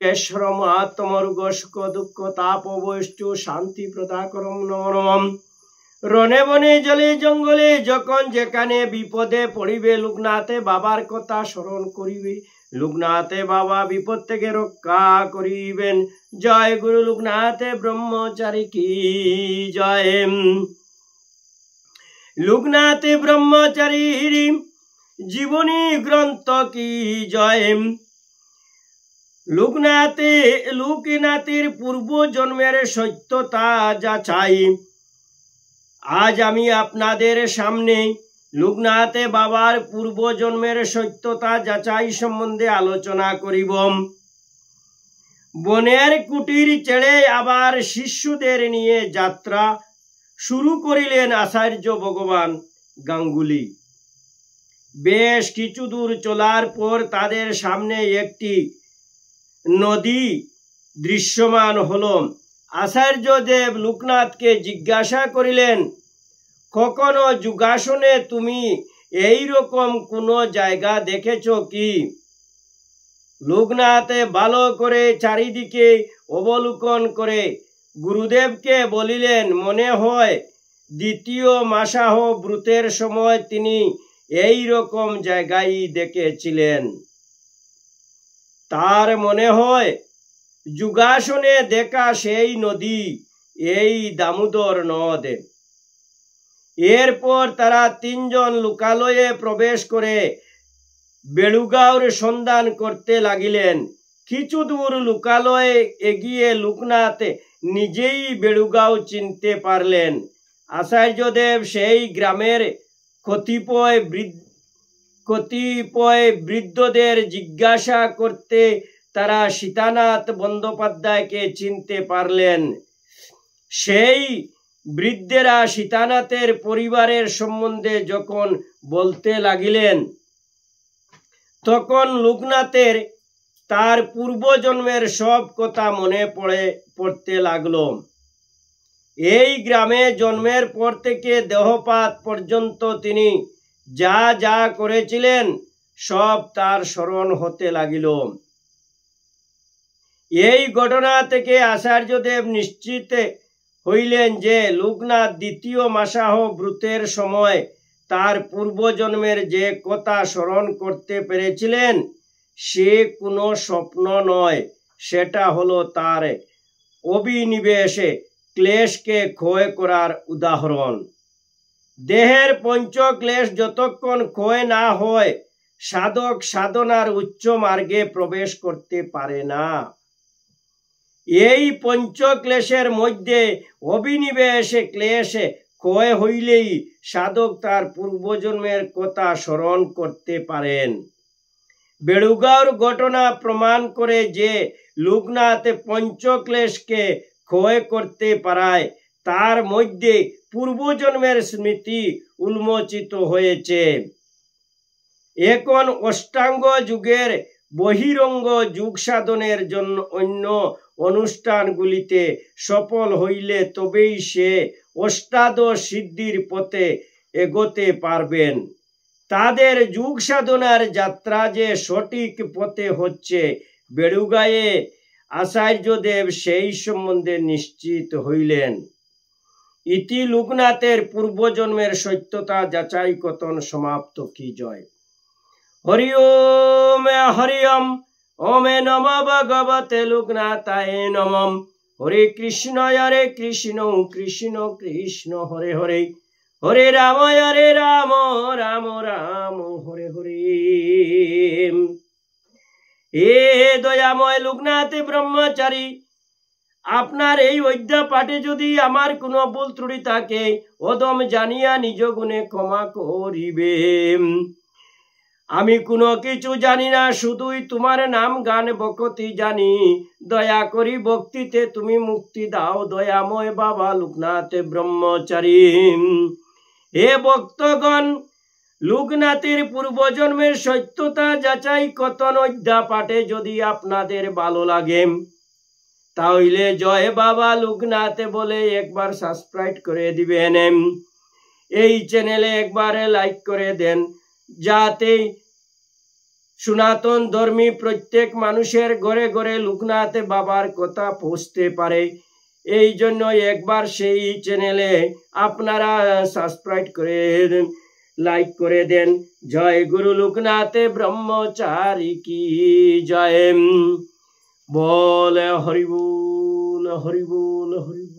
কেশরম আত্মমর্গ সুখ দুঃখ তাপ বৈষ্ণু শান্তি প্রদাকরম নম। রনে বনে জলে জঙ্গলে যখন যেখানে বিপদে পড়িবে লোকনাথে বাবার কথা স্মরণ করিবে, লোকনাথে বাবা বিপদ থেকে রক্ষা করিবেন। জয় গুরু লোকনাথে ব্রহ্মচারী কি জয়। লোকনাথে ব্রহ্মচারী জীবনী গ্রন্থ কি জয়। লোকনাথের পূর্ব জন্মের সত্যতা যাচাই। আজ আমি আপনাদের সামনে লোকনাথে বাবার পূর্ব জন্মের সত্যতা যাচাই সম্বন্ধে আলোচনা করিব। বনের কুটির ছেড়ে আবার শিষ্যদের নিয়ে যাত্রা শুরু করিলেন আচার্য ভগবান গাঙ্গুলি। বেশ কিছু দূর চলার পর তাদের সামনে একটি নদী দৃশ্যমান হল। আচার্যদেব লোকনাথকে জিজ্ঞাসা করিলেন, কখনো যোগাসনে তুমি এই রকম কোনো জায়গা দেখেছ কি? লোকনাথে ভালো করে চারিদিকে অবলোকন করে গুরুদেবকে বলিলেন, মনে হয় দ্বিতীয় মাসাহ ব্রতের সময় তিনি এই রকম জায়গায় দেখেছিলেন। তার মনে হয় যোগাসনে দেখা সেই নদী এই দামোদর নদ। এরপর তারা তিনজন লোকালয়ে প্রবেশ করে বেড়ুগাঁওর সন্ধান করতে লাগিলেন। কিছু দূর লোকালয়ে এগিয়ে লোকনাথ নিজেই বেড়ুগাঁও চিনতে পারলেন। আচার্যদেব সেই গ্রামের কতিপয় বৃদ্ধদের জিজ্ঞাসা করতে তারা সীতানাথ বন্দ্যোপাধ্যায়কে চিনতে পারলেন। সেই বৃদ্ধেরা সীতানাথের পরিবারের সম্বন্ধে যখন বলতে লাগিলেন, তখন লোকনাথের তার পূর্বজন্মের সব কথা মনে পড়তে লাগলো। এই গ্রামে জন্মের পর থেকে দেহপাত পর্যন্ত তিনি যা যা করেছিলেন সব তার স্মরণ হতে লাগিল। এই ঘটনা থেকে আচার্যদেব নিশ্চিত হইলেন যে লোকনাথ দ্বিতীয় মাসাহ ব্রতের সময় তার পূর্বজন্মের যে কথা স্মরণ করতে পেরেছিলেন সে কোনো স্বপ্ন নয়, সেটা হলো তার অবিনিবেশে ক্লেশকে ক্ষয় করার উদাহরণ। দেহের পঞ্চক্লেশ যতক্ষণ ক্ষয় না হয় সাধক সাধনার উচ্চ মার্গে প্রবেশ করতে পারে না। এই পঞ্চক্লেশের মধ্যে অবিনিবেশে ক্লেশ ক্ষয় হইলেই সাধক তার পূর্বজন্মের কথা স্মরণ করতে পারেন। বেড়ুগাঁওর ঘটনা প্রমাণ করে যে লোকনাথ পঞ্চক্লেশকে ক্ষয় করতে পারায় তার মধ্যে পূর্বজন্মের স্মৃতি উন্মোচিত হয়েছে। এখন অষ্টাঙ্গ যুগের বহিরঙ্গ যুগ সাধনের জন্য অন্য অনুষ্ঠানগুলিতে সফল হইলে তবেই সে অষ্টাদশ সিদ্ধির পথে এগোতে পারবেন। তাদের যুগ সাধনার যাত্রা যে সঠিক পথে হচ্ছে বেড়ুগাঁয়ে আচার্যদেব সেই সম্বন্ধে নিশ্চিত হইলেন। ইতি লোকনাথের পূর্বজন্মের সত্যতা যাচাই কথন সমাপ্ত কি জয়। হরি ওম হরি ওম ওমে নম ভগবতে লোকনাথায় নমঃ। হরে কৃষ্ণ কৃষ্ণ কৃষ্ণ হরে হরে, হরে রাম রাম রাম হরে হরে। হে দয়াময় লোকনাথ ব্রহ্মচারী, আপনার এই অধ্যা পাঠে যদি আমার কোনো ভুল ত্রুটি থাকে অদম জানিয়া নিজ গুণে ক্ষমা করিবেন। আমি কোনো কিছু জানি না, শুধুই তোমার নাম গান বকতি জানি। দয়া করি ভক্তিতে তুমি মুক্তি দাও দয়াময় বাবা লোকনাথ ব্রহ্মচারী। হে ভক্তগণ, লোকনাথের পূর্বজন্মের সত্যতা যাচাই কথন অধ্যা পাঠে যদি আপনাদের ভালো লাগে তাহলে জয় বাবা লোকনাথ বলে একবার সাবস্ক্রাইব করে দিবেন। এই চ্যানেলে একবার লাইক করে দেন, যাতে সনাতন ধর্মী প্রত্যেক মানুষের ঘরে ঘরে লোকনাথ বাবার কথা পৌঁছতে পারে। এই জন্য একবার সেই চ্যানেলে আপনারা সাবস্ক্রাইব করে দেন, লাইক করে দেন। জয় গুরু লোকনাথ ব্রহ্মচারী কি জয়। বল হরি বল হরি বল হরি বল।